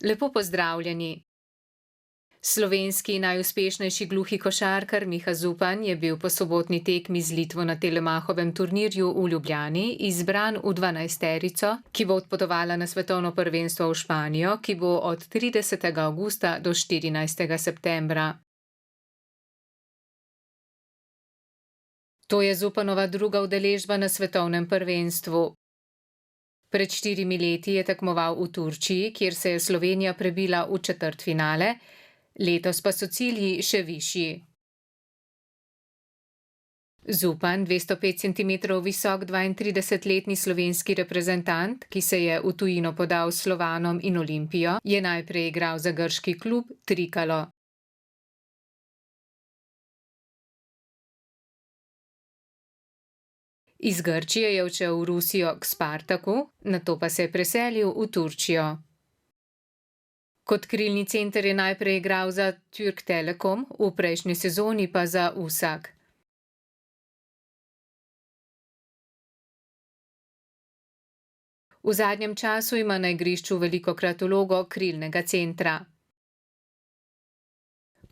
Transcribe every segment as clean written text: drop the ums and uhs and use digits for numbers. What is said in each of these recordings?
Lepo pozdravljeni. Slovenski najuspešnejši gluhi košarkar Miha Zupan je bil po sobotni tekmi z Litvo na Telemahovem turnirju v Ljubljani izbran v 12-terico, ki bo odpotovala na svetovno prvenstvo v Španijo, ki bo od 30. avgusta do 14. septembra. To je Zupanova druga udeležba na svetovnem prvenstvu. Pred 4 leti je tekmoval v Turčiji, kjer se je Slovenija prebila v četrtfinale, letos pa so cilji še višji. Zupan, 205 cm visok 32-letni slovenski reprezentant, ki se je v tujino podal s Slovanom in Olimpijo, je najprej igral za grški klub Trikalo. Iz Grčije je odšel v Rusijo k Spartaku, nato pa se je preselil v Turčijo. Kot krilni center je najprej igral za Türk Telekom, v prejšnji sezoni pa za USAK. V zadnjem času ima na igrišču velikokrat vlogo krilnega centra.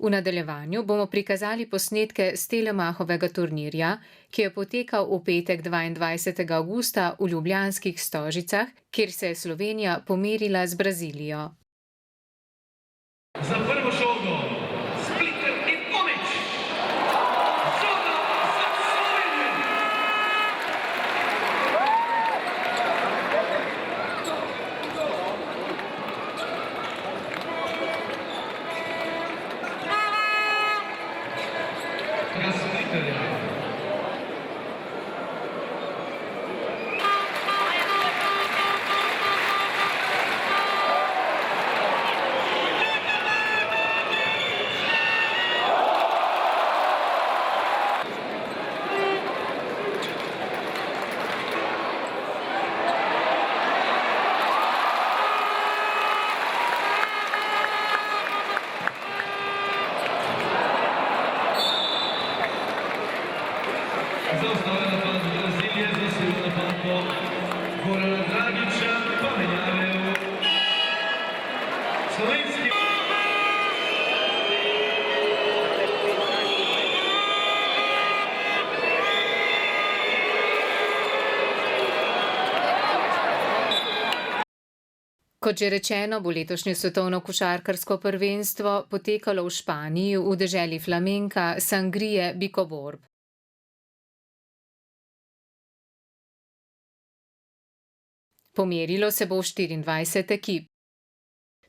V nadaljevanju bomo prikazali posnetke s Telemahovega turnirja, ki je potekal v petek 22. avgusta v ljubljanskih Stožicah, kjer se je Slovenija pomerila z Brazilijo. Za prvo žogo, Splitter in Omić. Žoga za Slovenijo. Za Splitterja. Zaustavlja napad Brazilije, zaslužil napad po Gorana Dragića, pa menjave v slovenski. Kot že rečeno, bo letošnje svetovno košarkarsko prvenstvo potekalo v Španiji v deželi flamenka Sangrije Bikoborb. Pomerilo se bo v 24 ekip.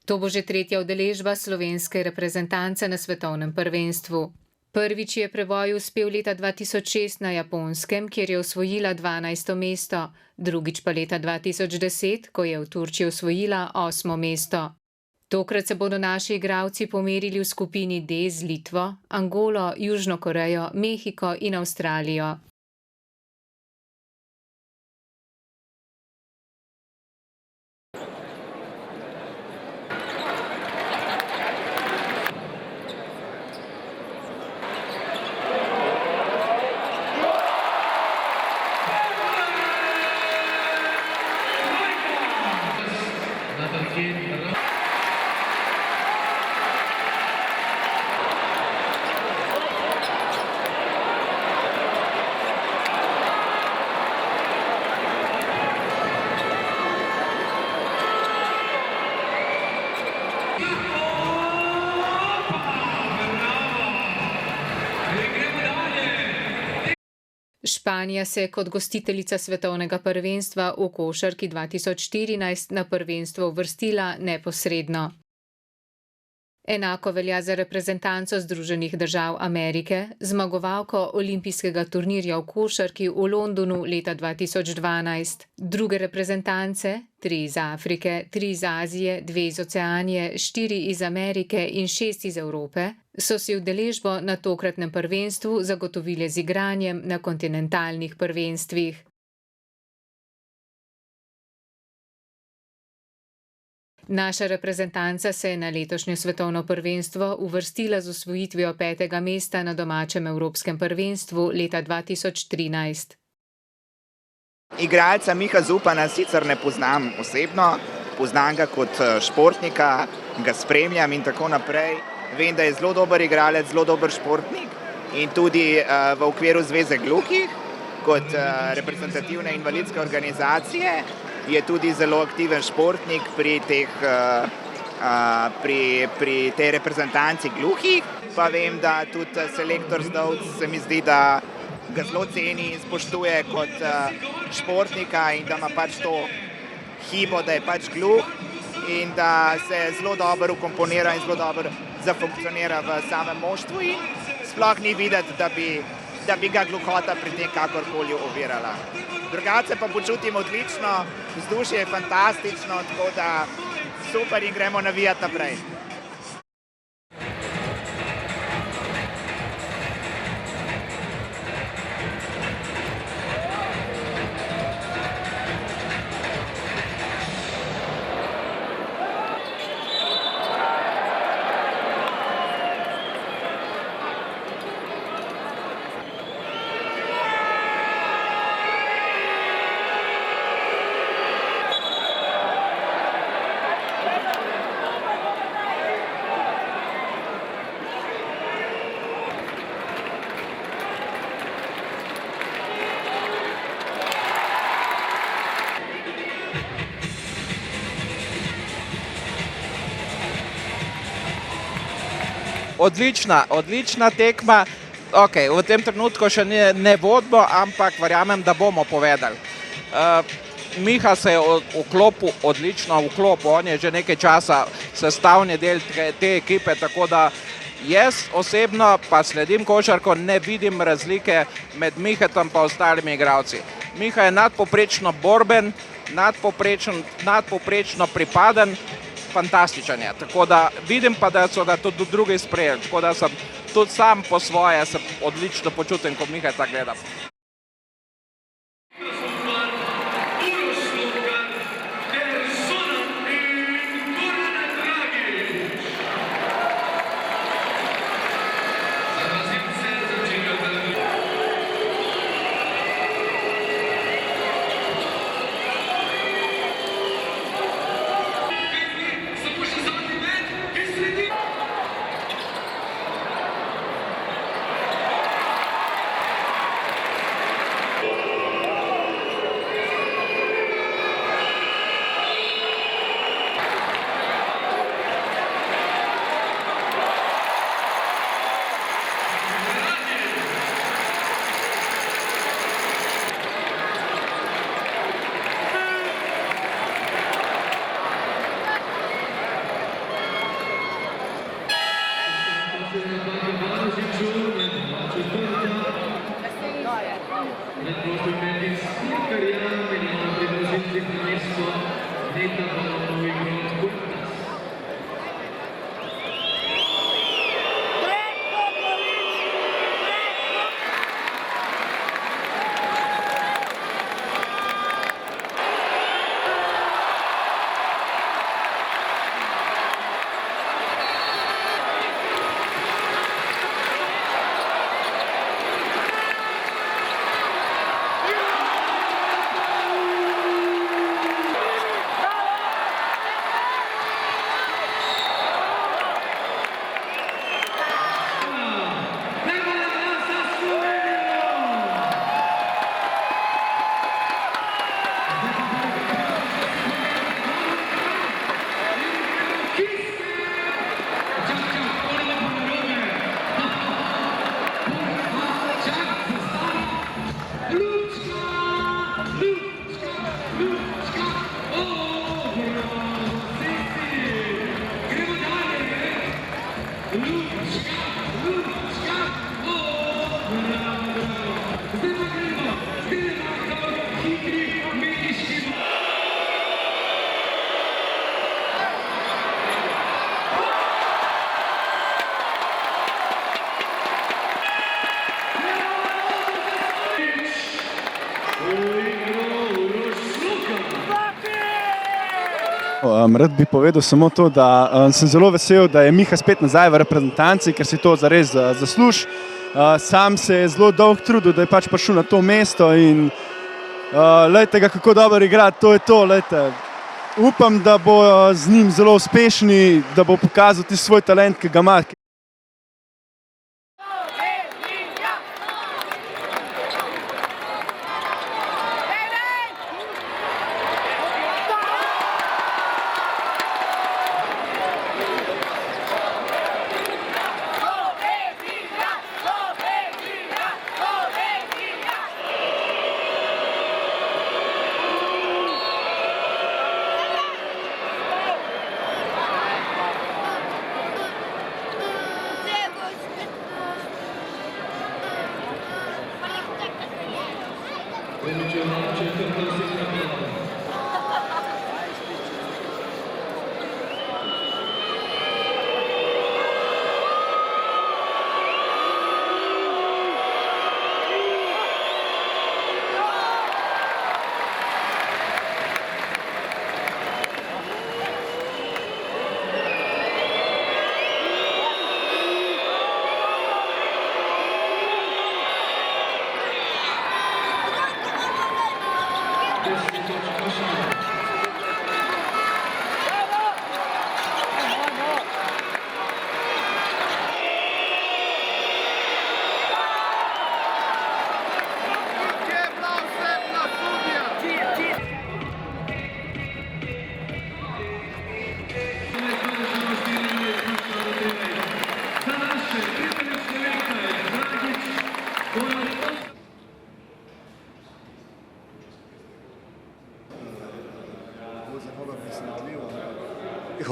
To bo že tretja udeležba slovenske reprezentance na svetovnem prvenstvu. Prvič je preboj uspel leta 2006 na Japonskem, kjer je osvojila 12. mesto, drugič pa leta 2010, ko je v Turčiji osvojila 8. mesto. Tokrat se bodo naši igralci pomerili v skupini D z Litvo, Angolo, Južno Korejo, Mehiko in Avstralijo. Španija se je kot gostiteljica svetovnega prvenstva v košarki 2014 na prvenstvo uvrstila neposredno. Enako velja za reprezentanco Združenih držav Amerike, zmagovalko olimpijskega turnirja v košarki v Londonu leta 2012. Druge reprezentance, 3 iz Afrike, 3 iz Azije, 2 iz Oceanije, 4 iz Amerike in 6 iz Evrope, so si udeležbo na tokratnem prvenstvu zagotovile z igranjem na kontinentalnih prvenstvih. Naša reprezentanca se je na letošnje svetovno prvenstvo uvrstila z osvojitvijo 5. mesta na domačem evropskem prvenstvu leta 2013. Igralca Miha Zupana sicer ne poznam osebno, poznam ga kot športnika, ga spremljam in tako naprej. Vem, da je zelo dober igralec, zelo dober športnik in tudi v okviru Zveze gluhih kot reprezentativne invalidske organizacije je tudi zelo aktiven športnik pri tej reprezentanci gluhih. Pa vem, da tudi selektor Zdovc se mi zdi, da ga zelo ceni in spoštuje kot športnika in da ima pač to hibo, da je pač gluh in da se zelo dobro ukomponira in zelo dobro zafunkcionira v samem moštvu in sploh ni videti, da bi ga gluhota pri tem kakorkoli ovirala. Drugače pa počutim odlično, vzdušje je fantastično, tako da super in gremo navijati naprej. Odlična tekma. Okay, v tem trenutku še ne vodimo, ampak verjamem, da bomo povedali. Miha se je vklopil odlično v klop, on je že nekaj časa sestavni del te ekipe, tako da jaz osebno pa sledim košarko, ne vidim razlike med Mihetom pa ostalimi igralci. Miha je nadpovprečno borben, nadpovprečno pripaden, fantastičen je, tako da vidim pa, da so ga tudi drugi sprejeli, tako da sem tudi sam po svoje se odlično počutim, ko Miheta gledam. Rad bi povedal samo to, da sem zelo vesel, da je Miha spet nazaj v reprezentanci, ker si to zares zasluži. Sam se je zelo dolgo trudil, da je pač prišel na to mesto in lejte ga, kako dobro igra, to je to, lejte. upam, da bo z njim zelo uspešni, da bo pokazal tisti svoj talent, ki ga ima.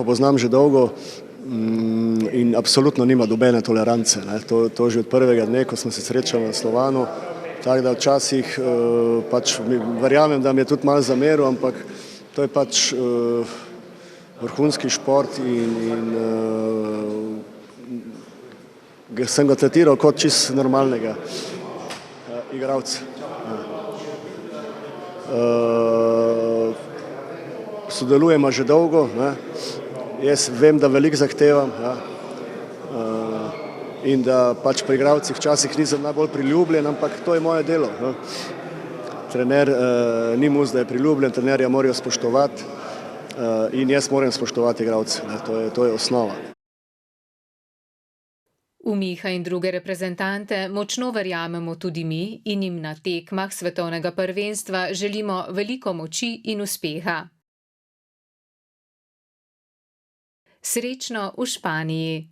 Ho poznam že dolgo in absolutno nima nobene tolerance. Ne. To že od prvega dne, ko smo se srečali na Slovanu, tako da včasih pač verjamem, da mi je tudi malo zameril, ampak to je pač vrhunski šport in sem ga tretiral kot čist normalnega igralca. Sodelujemo že dolgo, ne. Jaz vem, da veliko zahtevam, ja. In da pač pri igralcih včasih nisem najbolj priljubljen, ampak to je moje delo. Ne. Trener ni mus, da je priljubljen, trenerja morajo spoštovati in jaz moram spoštovati igralce. To je osnova. V Miha in druge reprezentante močno verjamemo tudi mi in jim na tekmah svetovnega prvenstva želimo veliko moči in uspeha. Srečno v Španiji!